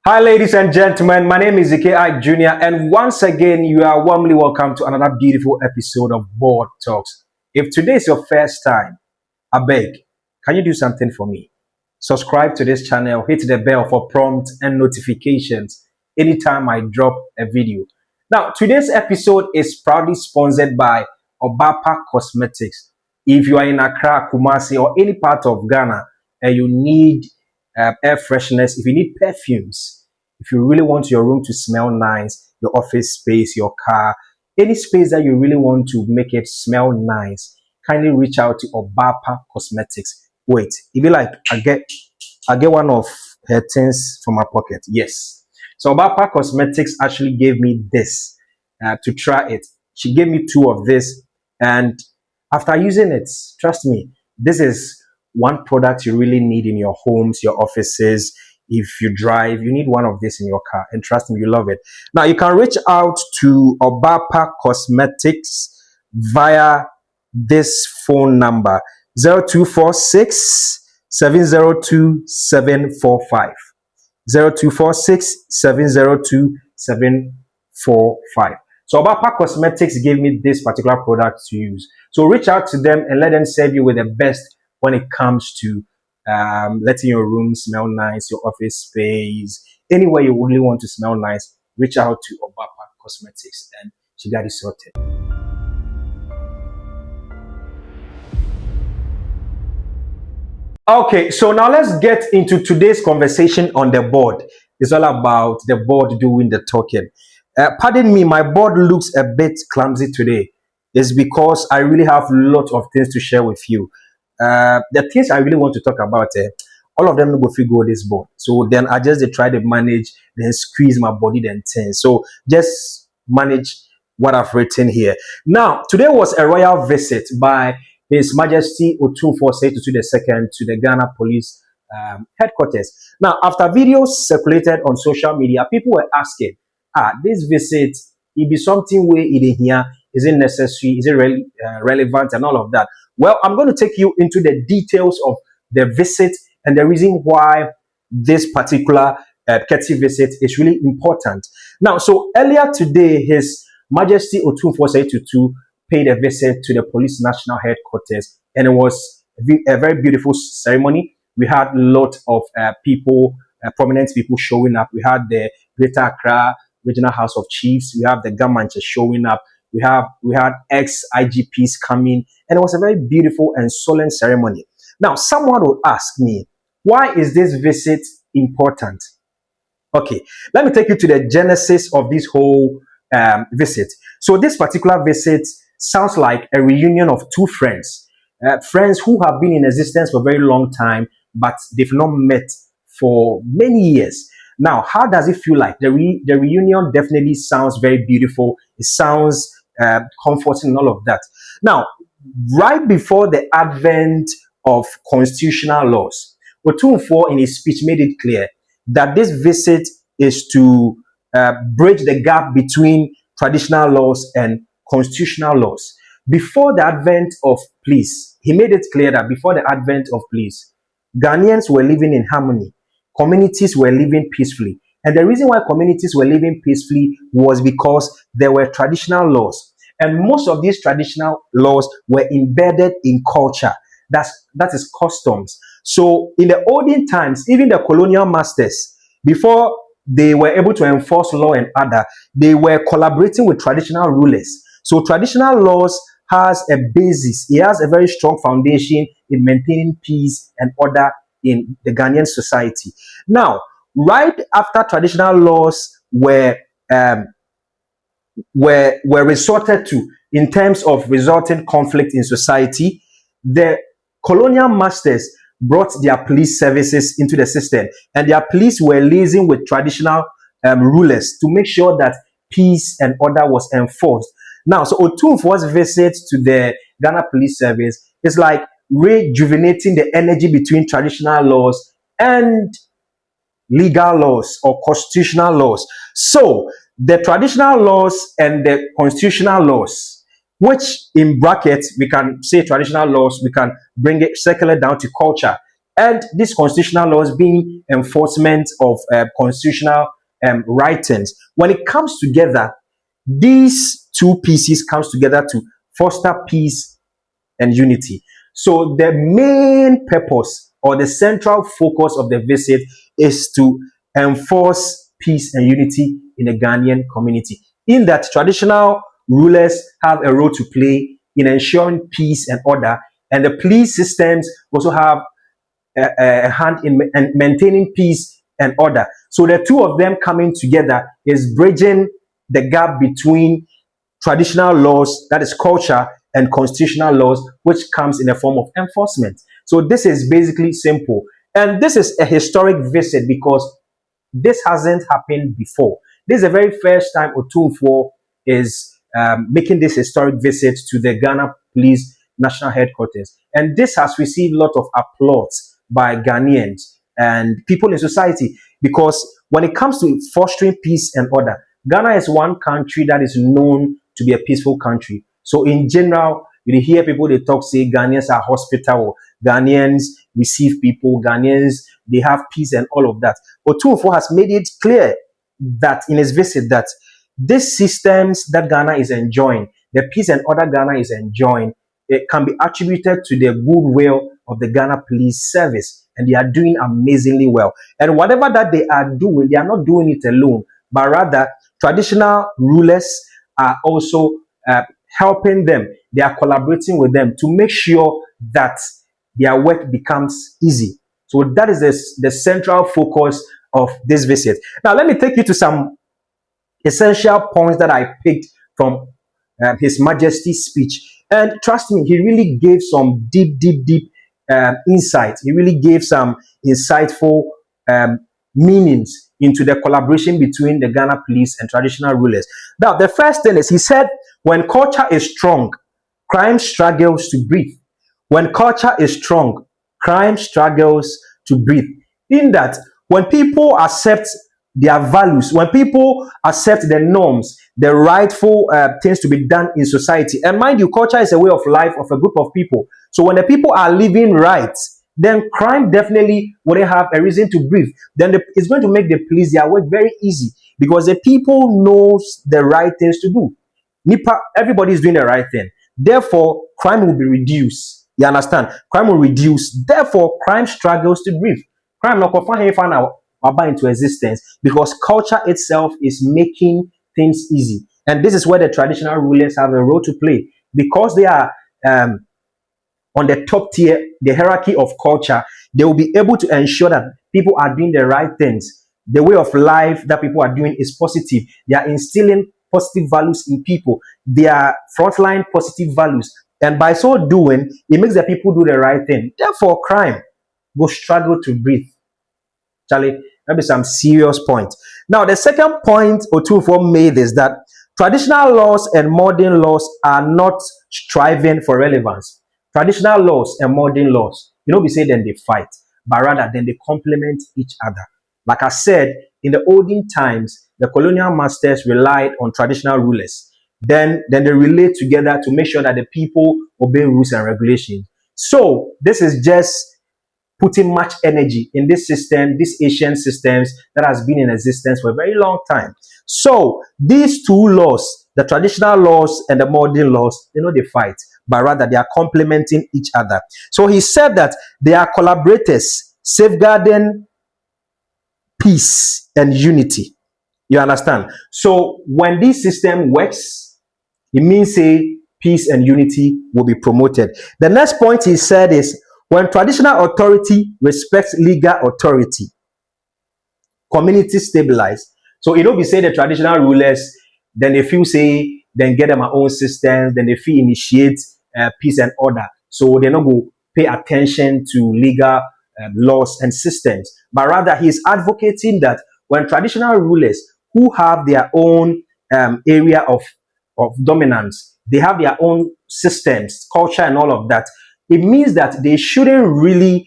Hi, ladies and gentlemen. My name is IGP Jr., and once again, you are warmly welcome to another beautiful episode of Board Talks. If today is your first time, I beg, can you do something for me? Subscribe to this channel, hit the bell for prompts and notifications anytime I drop a video. Now, today's episode is proudly sponsored by Obapa Cosmetics. If you are in Accra, Kumasi, or any part of Ghana and you need air freshness, if you need perfumes, if you really want your room to smell nice, your office space, your car, any space that you really want to make it smell nice, kindly reach out to Obapa Cosmetics. Wait, if you like, I get one of her things from my pocket. Yes. So Obapa Cosmetics actually gave me this to try it. She gave me two of this, and after using it, trust me, this is one product you really need in your homes, your offices. If you drive, you need one of this in your car, and trust me, you love it. Now, you can reach out to Obapa Cosmetics via this phone number 0246 702 745. 0246 702 745. So Obapa Cosmetics gave me this particular product to use. So reach out to them and let them serve you with the best when it comes to letting your room smell nice, your office space, anywhere you really want to smell nice. Reach out to Obapa Cosmetics and she got it sorted. Okay, so now let's get into today's conversation on the board. It's all about the board doing the talking. Pardon me, my board looks a bit clumsy today. It's because I really have a lot of things to share with you. The things I really want to talk about, all of them go figure this board. So then I just try to manage, then squeeze my body, then turn. So just manage what I've written here. Now, today was a royal visit by His Majesty Otumfuo Osei Tutu II to the Ghana Police headquarters. Now, after videos circulated on social media, people were asking, this visit, it be something where it is here, is it necessary, is it relevant, and all of that. Well, I'm going to take you into the details of the visit and the reason why this particular courtesy visit is really important. Now, so earlier today, His Majesty Otumfuo Osei Tutu paid a visit to the police national headquarters, and it was a very beautiful ceremony. We had a lot of people, prominent people showing up. We had the Greater Accra Regional House of Chiefs. We have the Gamanche showing up. We had ex-IGPs coming, and it was a very beautiful and solemn ceremony. Now, someone will ask me, why is this visit important? Okay, let me take you to the genesis of this whole visit. So this particular visit sounds like a reunion of two friends, friends who have been in existence for a very long time, but they've not met for many years. Now, how does it feel like? The reunion definitely sounds very beautiful. It sounds comforting and all of that. Now, right before the advent of constitutional laws, Otumfuo in his speech made it clear that this visit is to bridge the gap between traditional laws and constitutional laws. Before the advent of police, he made it clear that before the advent of police, Ghanaians were living in harmony. Communities were living peacefully. And the reason why communities were living peacefully was because there were traditional laws. And most of these traditional laws were embedded in culture. That is customs. So in the olden times, even the colonial masters, before they were able to enforce law and order, they were collaborating with traditional rulers. So traditional laws has a basis. It has a very strong foundation in maintaining peace and order in the Ghanaian society. Now, right after traditional laws were resorted to in terms of resulting conflict in society, the colonial masters brought their police services into the system, and their police were liaising with traditional rulers to make sure that peace and order was enforced. Now, so Otumfuo's visit to the Ghana Police Service is like rejuvenating the energy between traditional laws and legal laws or constitutional laws. So the traditional laws and the constitutional laws, which in brackets we can say traditional laws, we can bring it circle it down to culture. and these constitutional laws being enforcement of constitutional writings. When it comes together, these two pieces comes together to foster peace and unity. So the main purpose or the central focus of the visit is to enforce peace and unity in the Ghanaian community. In that, traditional rulers have a role to play in ensuring peace and order, and the police systems also have a hand in maintaining peace and order. So the two of them coming together is bridging the gap between traditional laws, that is culture, and constitutional laws, which comes in the form of enforcement. So this is basically simple. And this is a historic visit because this hasn't happened before. This is the very first time Otumfuo is making this historic visit to the Ghana Police National Headquarters. And this has received a lot of applause by Ghanaians and people in society, because when it comes to fostering peace and order, Ghana is one country that is known to be a peaceful country. So in general, you hear people, they talk, say Ghanaians are hospitable, Ghanaians receive people, Ghanaians, they have peace and all of that. Otumfuo has made it clear that in his visit that these systems that Ghana is enjoying, the peace and order Ghana is enjoying, it can be attributed to the goodwill of the Ghana Police Service, and they are doing amazingly well. And whatever that they are doing, they are not doing it alone, but rather traditional rulers are also helping them. They are collaborating with them to make sure that their work becomes easy. So that is the central focus of this visit. Now, let me take you to some essential points that I picked from His Majesty's speech. And trust me, he really gave some deep insight. He really gave some insightful meanings into the collaboration between the Ghana police and traditional rulers. Now, the first thing is, he said, when culture is strong, crime struggles to breathe. When culture is strong, crime struggles to breathe. In that, when people accept their values, when people accept the norms, the rightful things to be done in society, and mind you, culture is a way of life of a group of people. So when the people are living right, then crime definitely wouldn't have a reason to breathe. Then it's going to make the police their work very easy, because the people knows the right things to do. Everybody is doing the right thing. Therefore, crime will be reduced. You understand? Crime will reduce. Therefore, crime struggles to breathe. Crime not into existence, because culture itself is making things easy. And this is where the traditional rulers have a role to play, because they are on the top tier, the hierarchy of culture. They will be able to ensure that people are doing the right things. The way of life that people are doing is positive. They are instilling positive values in people. They are frontline positive values. And by so doing, it makes the people do the right thing. Therefore, crime will struggle to breathe. Charlie, maybe some serious point. Now, the second point Otumfuo made is that traditional laws and modern laws are not striving for relevance. Traditional laws and modern laws, we say then they fight, but rather then they complement each other. Like I said, in the olden times, the colonial masters relied on traditional rulers. Then they relate together to make sure that the people obey rules and regulations. So this is just putting much energy in this system, these ancient systems that has been in existence for a very long time. So these two laws, the traditional laws and the modern laws, they fight, but rather they are complementing each other. So he said that they are collaborators, safeguarding peace and unity. You understand? So when this system works, it means peace and unity will be promoted. The next point he said is, when traditional authority respects legal authority, community stabilize. So we say the traditional rulers, then they feel then get them our own systems, then they feel initiate peace and order. So they not go pay attention to legal laws and systems, but rather he is advocating that when traditional rulers who have their own area of dominance, they have their own systems, culture, and all of that, it means that they shouldn't really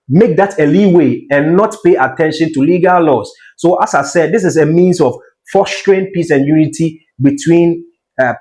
make that a leeway and not pay attention to legal laws. So as I said, this is a means of fostering peace and unity between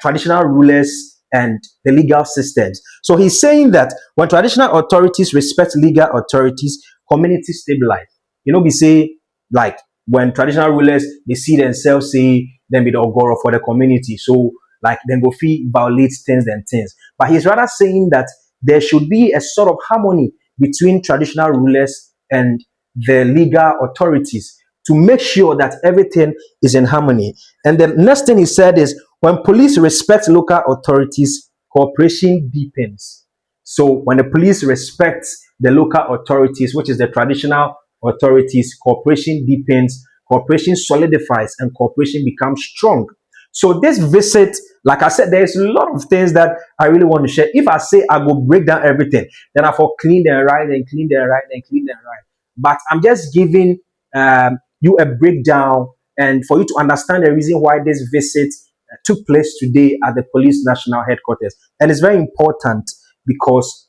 traditional rulers and the legal systems. So he's saying that when traditional authorities respect legal authorities, communities stabilize. We say, like, when traditional rulers, they see themselves say them be the ogoro for the community, so like then go feel violate things and things. But he's rather saying that there should be a sort of harmony between traditional rulers and the legal authorities to make sure that everything is in harmony. And the next thing he said is, when police respect local authorities, cooperation deepens. So when the police respects the local authorities, which is the traditional authorities, cooperation deepens, cooperation solidifies, and cooperation becomes strong. So this visit, like I said, there's a lot of things that I really want to share. If I say I will break down everything, then I will clean and right and clean and right and clean and right. But I'm just giving you a breakdown and for you to understand the reason why this visit took place today at the police national headquarters. And it's very important because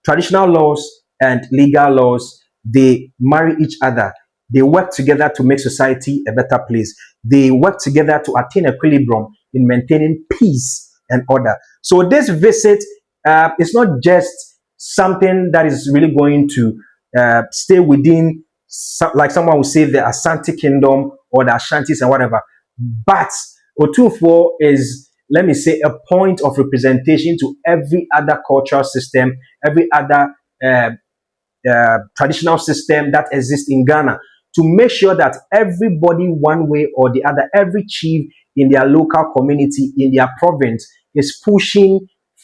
traditional laws and legal laws, they marry each other. They work together to make society a better place. They work together to attain equilibrium in maintaining peace and order. So this visit is not just something that is really going to stay within, like someone would say, the Asante Kingdom or the Ashantis and whatever. But Otumfuo is, let me say, a point of representation to every other cultural system, every other traditional system that exists in Ghana, to make sure that everybody, one way or the other, every chief in their local community, in their province, is pushing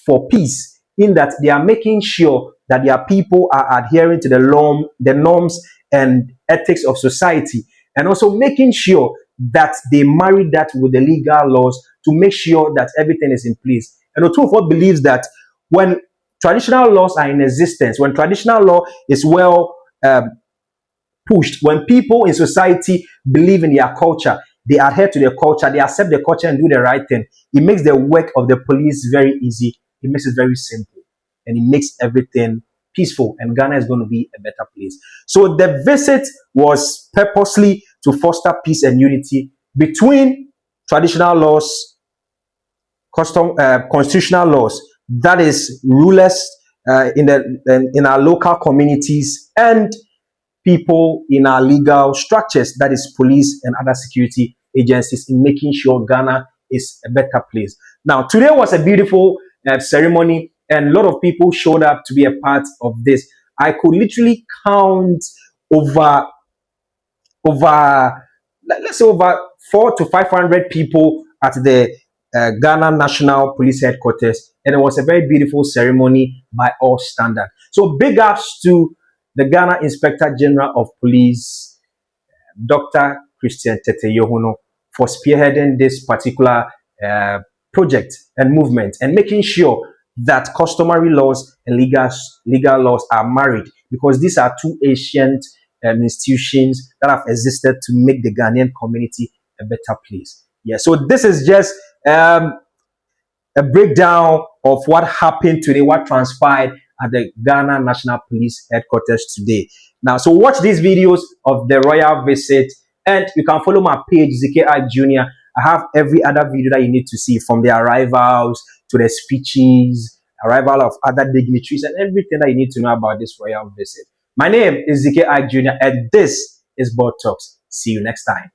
for peace, in that they are making sure that their people are adhering to the norms and ethics of society, and also making sure that they marry that with the legal laws to make sure that everything is in place. And Otumfuo believes that when traditional laws are in existence, when traditional law is well pushed, when people in society believe in their culture, they adhere to their culture, they accept their culture and do the right thing, it makes the work of the police very easy, it makes it very simple, and it makes everything peaceful, and Ghana is going to be a better place. So the visit was purposely to foster peace and unity between traditional laws, constitutional laws, that is rulers in our local communities, and people in our legal structures, that is police and other security agencies, in making sure Ghana is a better place. Now, today was a beautiful ceremony, and a lot of people showed up to be a part of this. I could literally count over let's say over 400 to 500 people at the Ghana National Police Headquarters, and it was a very beautiful ceremony by all standards. So big ups to the Ghana Inspector General of Police, Dr. Tetteh Yohunu, for spearheading this particular project and movement, and making sure that customary laws and legal laws are married, because these are two ancient institutions that have existed to make the Ghanaian community a better place. Yeah, so this is just a breakdown of what happened today, what transpired at the Ghana National Police Headquarters today. Now, so watch these videos of the royal visit, and you can follow my page, ZKI Jr. I have every other video that you need to see, from the arrivals to the speeches, arrival of other dignitaries, and everything that you need to know about this royal visit. My name is ZKI Jr. and this is Board Talks. See you next time.